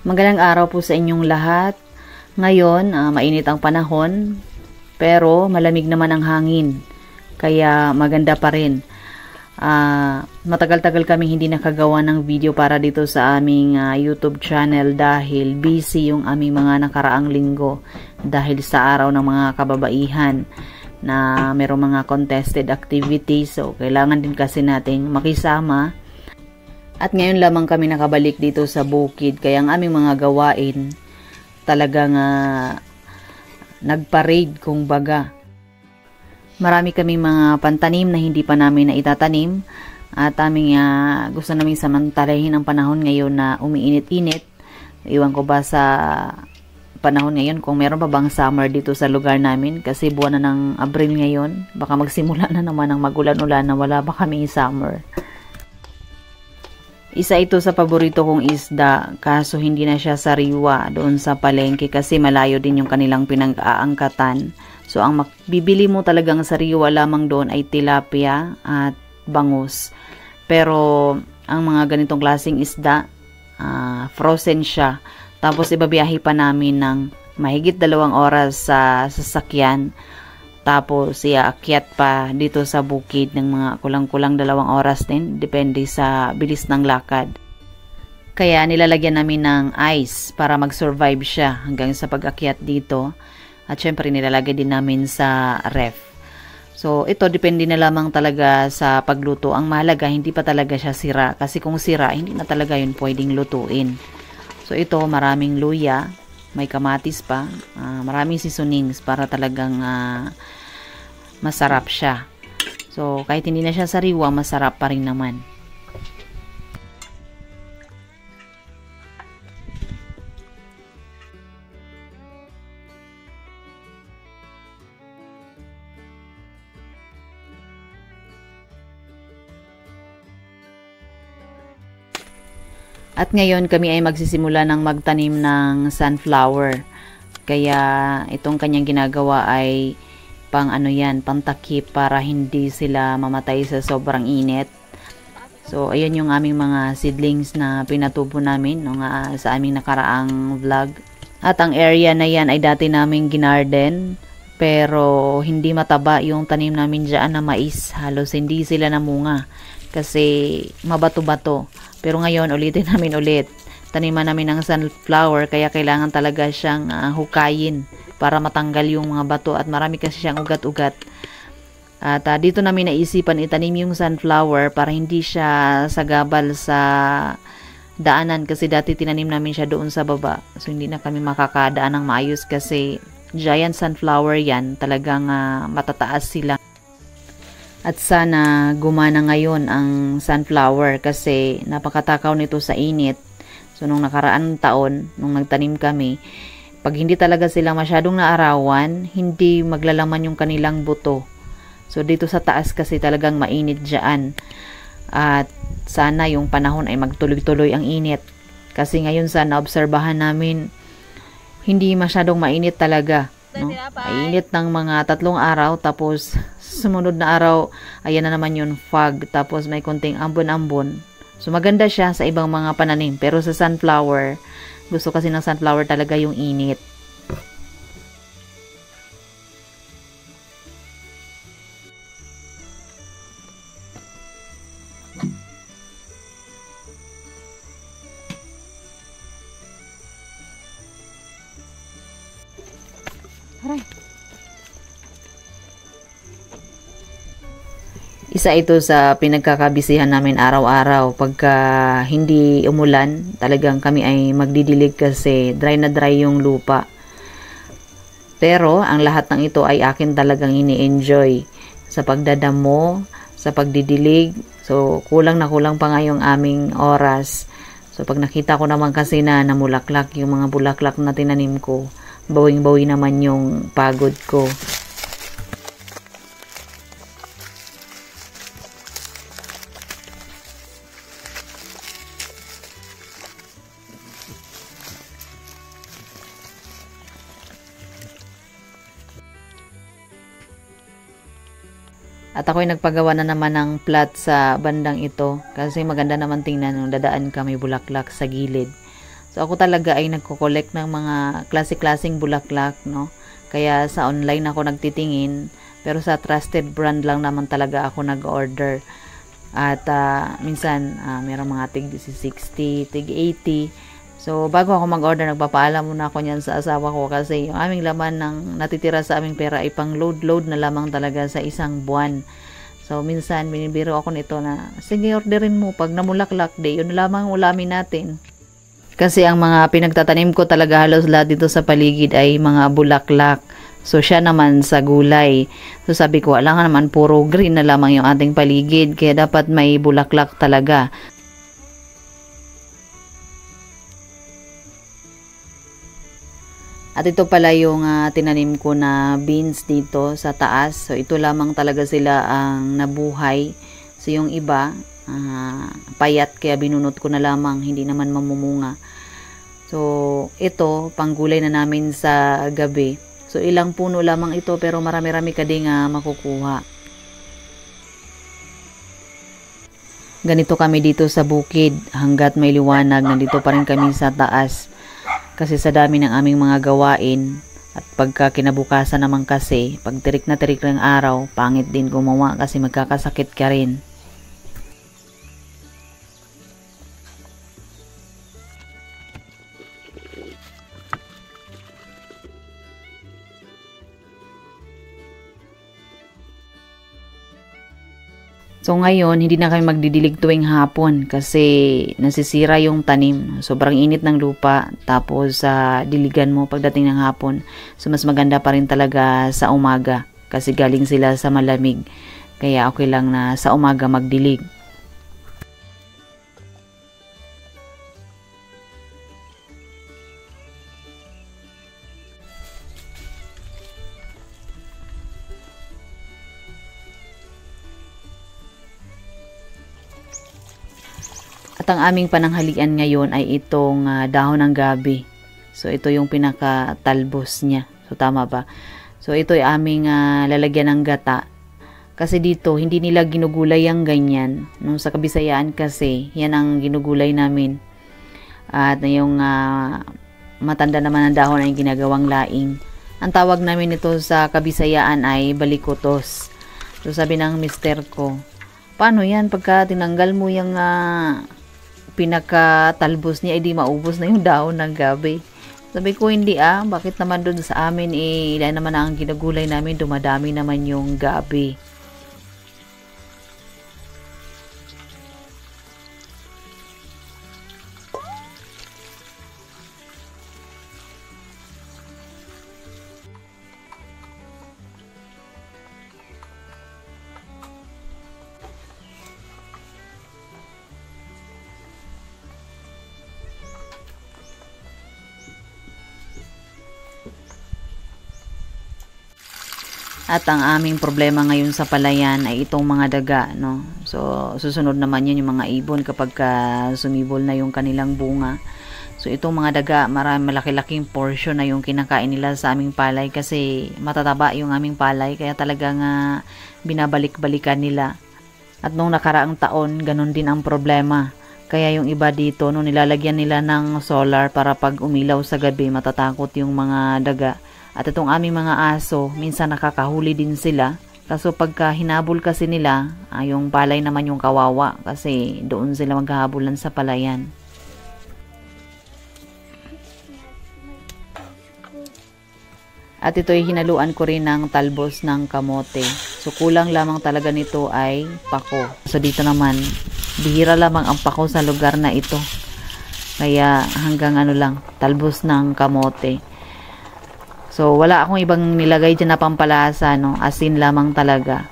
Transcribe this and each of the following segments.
Magandang araw po sa inyong lahat. Ngayon, mainit ang panahon, pero malamig naman ang hangin. Kaya maganda pa rin. Matagal-tagal kami hindi nakagawa ng video para dito sa aming YouTube channel dahil busy yung aming mga nakaraang linggo dahil sa araw ng mga kababaihan na mayroong mga contested activities. So, kailangan din kasi nating makisama. At ngayon lamang kami nakabalik dito sa bukid, kaya ang aming mga gawain talagang nagparade kung baga. Marami kami mga pantanim na hindi pa namin na itatanim at aming gusto namin samantalahin ang panahon ngayon na umiinit-init. Iwan ko ba sa panahon ngayon kung meron pa bang summer dito sa lugar namin kasi buwan na ng Abril ngayon. Baka magsimula na naman ang magulan-ulan na wala pa kami summer. Isa ito sa paborito kong isda, kaso hindi na siya sariwa doon sa palengke kasi malayo din yung kanilang pinag-aangkatan. So, ang bibili mo talagang sariwa lamang doon ay tilapia at bangus. Pero, ang mga ganitong klaseng isda, frozen siya. Tapos, ibabiyahe pa namin ng mahigit 2 oras sa sasakyan. Tapos, iaakyat pa dito sa bukid ng mga kulang-kulang 2 oras din. Depende sa bilis ng lakad. Kaya nilalagyan namin ng ice para mag-survive siya hanggang sa pag-akyat dito. At syempre nilalagay din namin sa ref. So, ito depende na lamang talaga sa pagluto. Ang mahalaga, hindi pa talaga siya sira. Kasi kung sira, hindi na talaga yun pwedeng lutuin. So, ito maraming luya. May kamatis pa. Maraming seasonings para talagang masarap siya. So, kahit hindi na siya sariwa, masarap pa rin naman. At ngayon kami ay magsisimula ng magtanim ng sunflower. Kaya itong kanyang ginagawa ay pang pang takip para hindi sila mamatay sa sobrang init. So ayun yung aming mga seedlings na pinatubo namin sa aming nakaraang vlog. At ang area na yan ay dati naming ginarden, pero hindi mataba yung tanim namin dyan na mais. Halos hindi sila namunga kasi mabato-bato. Pero ngayon, ulitin namin ulit. Taniman namin ng sunflower, kaya kailangan talaga siyang hukayin para matanggal yung mga bato at marami kasi siyang ugat-ugat. At dito namin naisipan itanim yung sunflower para hindi siya sagabal sa daanan kasi dati tinanim namin siya doon sa baba. So, hindi na kami makakadaan ng maayos kasi giant sunflower yan. Talagang matataas sila. At sana gumana ngayon ang sunflower kasi napakatakaw nito sa init. So, nung nakaraan taon, nung nagtanim kami, pag hindi talaga sila masyadong naarawan, hindi maglalaman yung kanilang buto. So, dito sa taas kasi talagang mainit dyan. At sana yung panahon ay magtuloy-tuloy ang init. Kasi ngayon sa naobserbahan namin, hindi masyadong mainit talaga. No? Mainit ng mga 3 araw, tapos sumunod na araw, ayan na naman yung fog, tapos may konting ambon-ambon. So, maganda siya sa ibang mga pananim. Pero sa sunflower, gusto kasi ng sunflower talaga yung init. Aray. Isa ito sa pinagkakabisihan namin araw-araw. Pagka hindi umulan, talagang kami ay magdidilig kasi dry na dry yung lupa. Pero ang lahat ng ito ay akin talagang ini-enjoy. Sa pagdadamo, sa pagdidilig. So, kulang na kulang pa nga yung aming oras. So, pag nakita ko naman kasi na namulaklak yung mga bulaklak na tinanim ko, bawing-bawi naman yung pagod ko. At ako'y nagpagawa na naman ng plot sa bandang ito kasi maganda naman tingnan nung dadaan kami bulaklak sa gilid. So ako talaga ay nagko-collect ng mga klase-klaseng bulaklak, no. Kaya sa online ako nagtitingin, pero sa trusted brand lang naman talaga ako nag-order. At minsan merong mga tig 60, tig 80. So bago ako mag-order, nagpapaalam muna ako niyan sa asawa ko kasi yung aming laman ng natitira sa aming pera ay pang load na lamang talaga sa isang buwan. So minsan binibiro ako nito na sige, orderin mo pag namulaklak day, yun lamang ulamin natin. Kasi ang mga pinagtatanim ko talaga halos lahat dito sa paligid ay mga bulaklak. So siya naman sa gulay. So sabi ko, wala nga naman puro green na lamang yung ating paligid, kaya dapat may bulaklak talaga. At ito pala yung tinanim ko na beans dito sa taas. So ito lamang talaga sila ang nabuhay. So yung iba, payat, kaya binunot ko na lamang, hindi naman mamumunga. So ito, panggulay na namin sa gabi. So ilang puno lamang ito pero marami-rami ka ding makukuha. Ganito kami dito sa bukid, hanggat may liwanag, nandito pa rin kami sa taas. Kasi sa dami ng aming mga gawain at pagka kinabukasan naman kasi, pag tirik na tirik ng araw, pangit din gumawa kasi magkakasakit ka rin. So ngayon, hindi na kami magdidilig tuwing hapon kasi nasisira yung tanim. Sobrang init ng lupa, tapos sa diligan mo pagdating ng hapon. So mas maganda pa rin talaga sa umaga kasi galing sila sa malamig. Kaya okay lang na sa umaga magdilig. At ang aming pananghalian ngayon ay itong dahon ng gabi. So ito yung pinaka-talbos niya. So tama ba? So ito ay aming lalagyan ng gata. Kasi dito hindi nila ginugulay ang ganyan. Nung sa Kabisayaan kasi, yan ang ginugulay namin. At yung matanda naman ang dahon ay ginagawang laing. Ang tawag namin ito sa Kabisayaan ay balikotos. So sabi ng mister ko, paano yan pagka tinanggal mo yung pinakatalbos niya, di maubos na yung dahon ng gabi. Sabi ko, hindi bakit naman doon sa amin ilan naman ang ginagulay namin, dumadami naman yung gabi. At ang aming problema ngayon sa palayan ay itong mga daga, no? So, susunod naman yun yung mga ibon kapag sumibol na yung kanilang bunga. So, itong mga daga, malaki-laking portion na yung kinakain nila sa aming palay kasi matataba yung aming palay, kaya talagang binabalik-balikan nila. At nung nakaraang taon, ganun din ang problema. Kaya yung iba dito, nung nilalagyan nila ng solar para pag umilaw sa gabi, matatakot yung mga daga. At itong aming mga aso, minsan nakakahuli din sila. Kaso pagka hinabol kasi nila, yung palay naman yung kawawa kasi doon sila maghahabulan sa palayan. At ito'y hinaluan ko rin ng talbos ng kamote. So kulang lamang talaga nito ay pako. So dito naman, bihira lamang ang pako sa lugar na ito. Kaya hanggang lang, talbos ng kamote. So, wala akong ibang nilagay dyan na pampalasa, no? Asin lamang talaga.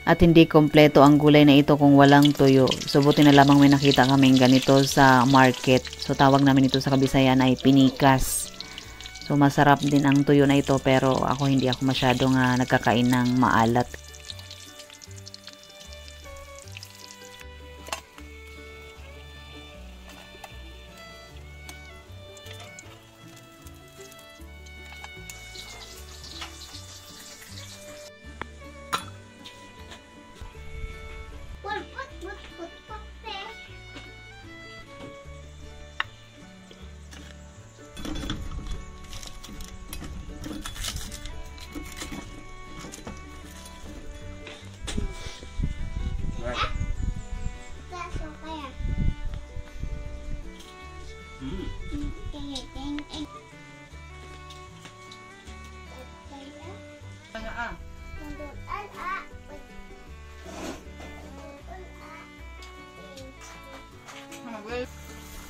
At hindi kompleto ang gulay na ito kung walang tuyo. So, buti na lamang may nakita kaming ganito sa market. So, tawag namin ito sa Kabisayan ay pinikas. So, masarap din ang tuyo na ito pero hindi ako masyadong nagkakain ng maalat.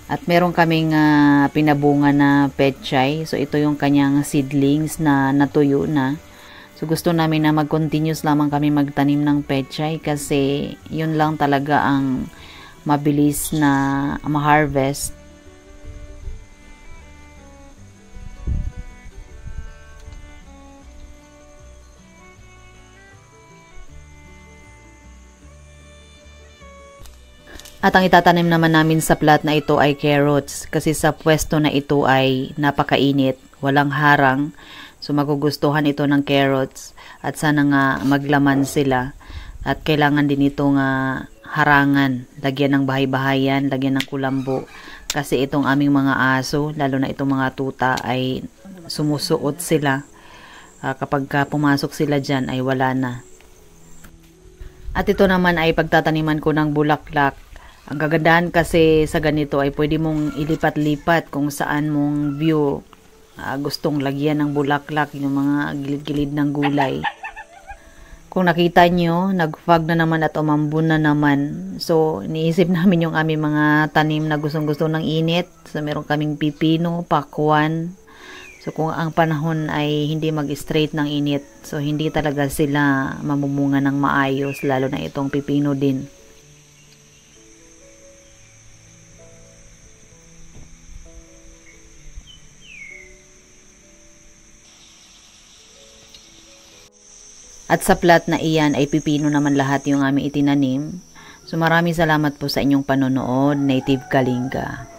At meron kaming pinabunga na pechay. So ito yung kanyang seedlings na natuyo na. So gusto namin na mag-continuous lamang kami magtanim ng pechay kasi yun lang talaga ang mabilis na ma-harvest. At ang itatanim naman namin sa plat na ito ay carrots kasi sa pwesto na ito ay napakainit, walang harang. So magugustuhan ito ng carrots at sana nga maglaman sila. At kailangan din ito nga harangan, lagyan ng bahay-bahayan, lagyan ng kulambo. Kasi itong aming mga aso, lalo na itong mga tuta ay sumusuot sila. Kapag pumasok sila dyan ay wala na. At ito naman ay pagtataniman ko ng bulaklak. Ang kagandahan kasi sa ganito ay pwede mong ilipat-lipat kung saan mong view gustong lagyan ng bulaklak, yung mga gilid-gilid ng gulay. Kung nakita nyo, nag-fog na naman at umambon na naman. So, iniisip namin yung aming mga tanim na gustong-gusto ng init. So, meron kaming pipino, pakwan. So, kung ang panahon ay hindi mag-straight ng init, so hindi talaga sila mamumunga ng maayos, lalo na itong pipino din. At sa plat na iyan ay pipino naman lahat yung aming itinanim. So maraming salamat po sa inyong panonood, Native Kalinga.